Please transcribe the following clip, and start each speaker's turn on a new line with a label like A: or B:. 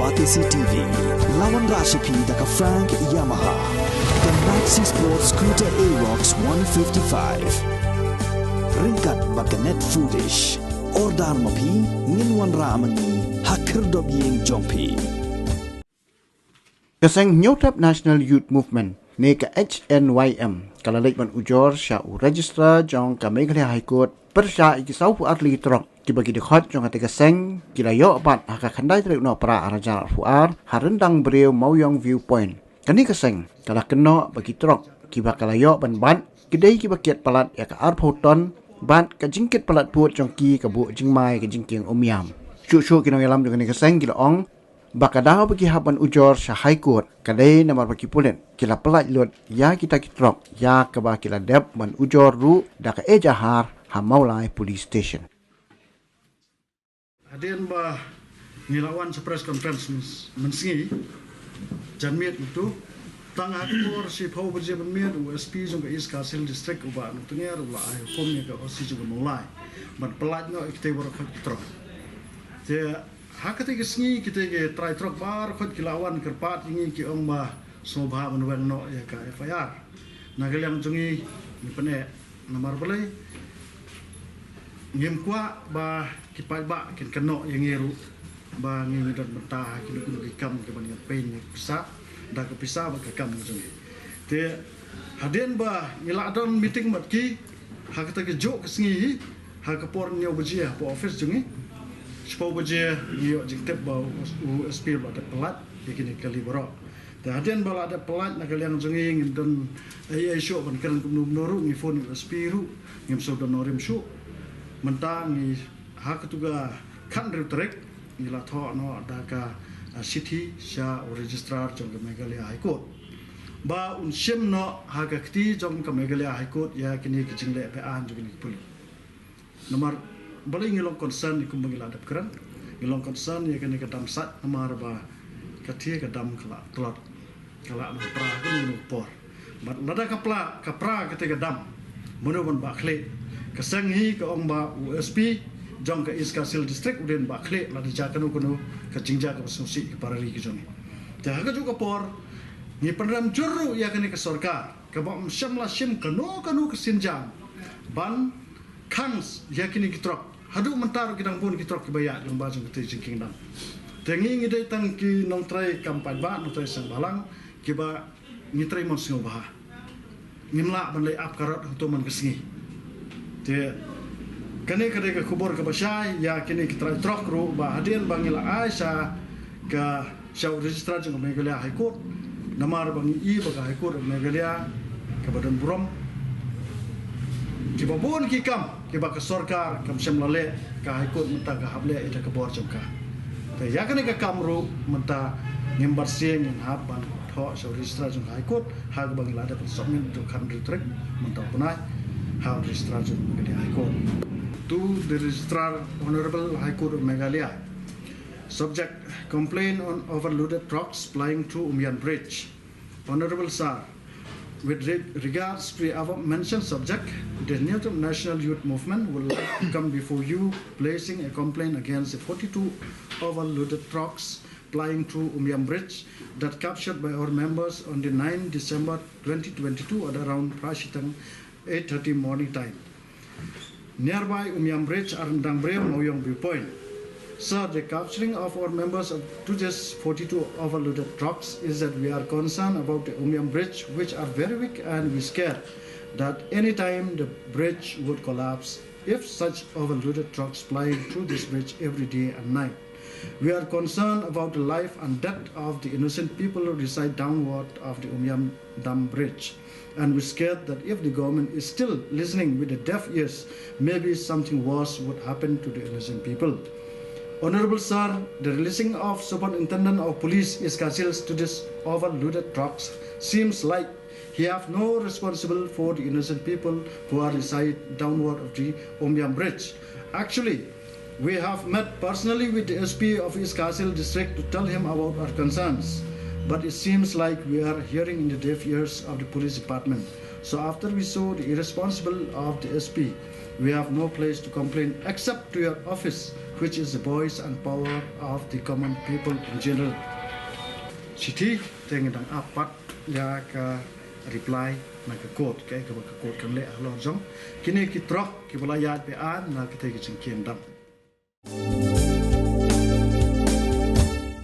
A: Batisi TV, lawan Rashipi daka Frank Yamaha, the Maxi Sports Scooter Aerox 155. Ringkat baganet foodish, ordar mapi, nginwan ramani, hakir dobyeng jompi.
B: Kasang New Type National Youth Movement, neka HNYM, kalalik man Ujor siya Registrar jong ka Meghalaya High Court, persya ikisau pu atli Trok, kibagi dekhot jong ati kasang, kilayo bat haka khandai trik no pra arajar fuar, harendang beriu mauyong viewpoint. Kani kasang, kala keno bagi Trok, kiba kalayo ban kidai kiba kiat palat ya ka arphoton, ban ka jingkit palat puot jong ki ka bu jingmai ka jingking umiam. Syuk kinong yalam jong kani kasang kilaong, bakadaw bagi haban Ujor sa High Court kadai namar bagi pulen kila pelat lut ya kita Trok ya kaba kila dep man Ujor ru da ka ejahar ha maulai police station.
C: Hadian ba ngilawan sa press conference mensingi janmiat itu tang akur si pau berje bermiat USP jong ka is kasil district uba nutunger uba ai komnya ka osi jong mulai man pelat no ikte bor ka Trok te hakati kesni kita ke try Trok bar khot kilawan kerpat ingi ki ong ba sobha menwen no ya ka FIR nagaliang jungi ni pene namar balai ngim kwa ba kipai ba kin keno yang ngeru ba ngi dan mentah ki lu kam ke ban pen pisa da ke pisa ba ke kam jungi te hadien ba ngila don meeting mat ki hakata ke jo kesni hakapor nyo bajia po office jungi Sepau baje yo jingtep bau USP ba ada pelat bikin kali borok. Hadian bala ada pelat nak kalian jenging dan ai show ban kan noru ngi phone USP ru ngim so don norim show mentang ngi hak tuga kan trek ila tho no daga city sha registrar jong Meghalaya High Court. Ba unsim no hagakti jong Meghalaya High Court ya kini kijingle pe an jong ni puli. Nomor balai ngilong concern ikum bangila adap keran ngilong concern ya kene kadam sat namar ba kathia kadam kala telot kala pra nu por mat lada kapra kete kadam monobon ba khle kasang hi ka ong ba USP jong ka iskasil district uden ba khle lada jakanu kuno ka jingja ka susi ka parali ki jong ta ha juga por ni pandram jurru ya kene ka sarkar ka ba syamla sim kanu ka sinjam ban kangs ya kini ki Trok hadu mentar kidang pun ki Trok kibaya yang bajang kita jingking dang tengi ngidai tang ki nong trai kampai ba nong trai sang balang kiba ngitrai mon singo bah ngimla ban lay ap karot to man kesngi te kane kade ka kubur ka basai ya kini ki trai Trok ru ba hadian bangila aisha ka shaw registrar jong Meghalaya High Court namar bang I ba High Court Meghalaya ka badan burom kiba bon ki kam kiba ka sarkar kam semlale ka High Court menta ka hable ita ka bor jomka te ya kane ka kamru menta ngimbar sieng yang haban tho so registrar jong High Court ha ka bangila da submit to country track menta punai ha registrar jong Meghalaya High Court to the registrar honorable High Court of Meghalaya subject complaint on overloaded trucks plying through Umyan Bridge. Honorable sir, with regards to the above-mentioned subject, the New Type National Youth Movement would like to come before you, placing a complaint against the 42 overloaded trucks plying through Umyan Bridge that captured by our members on the 9 December 2022 at around Prashitang 8:30 morning time. Nearby Umyan Bridge, Arendang Breu, Moyong Viewpoint. Sir, the capturing of our members to this 42 overloaded trucks is that we are concerned about the Umyan Bridge, which are very weak, and we scared that any time the bridge would collapse if such overloaded trucks flying through this bridge every day and night. We are concerned about the life and death of the innocent people who reside downward of the Umyan Dam Bridge. And we're scared that if the government is still listening with the deaf ears, maybe something worse would happen to the innocent people. Honorable Sir, the releasing of Superintendent of Police Iskasils to this overloaded trucks seems like he have no responsible for the innocent people who are reside downward of the Umyan Bridge. Actually, we have met personally with the SP of Iskasil district to tell him about our concerns, but it seems like we are hearing in the deaf ears of the police department. So after we saw the irresponsible of the SP, we have no place to complain except to your office which is the voice and power of the common people in general. Siti tengah apat ya ka reply na ka code ke code kan le alor jong kini ki trok ki belayat be an na kita ki cengkian dam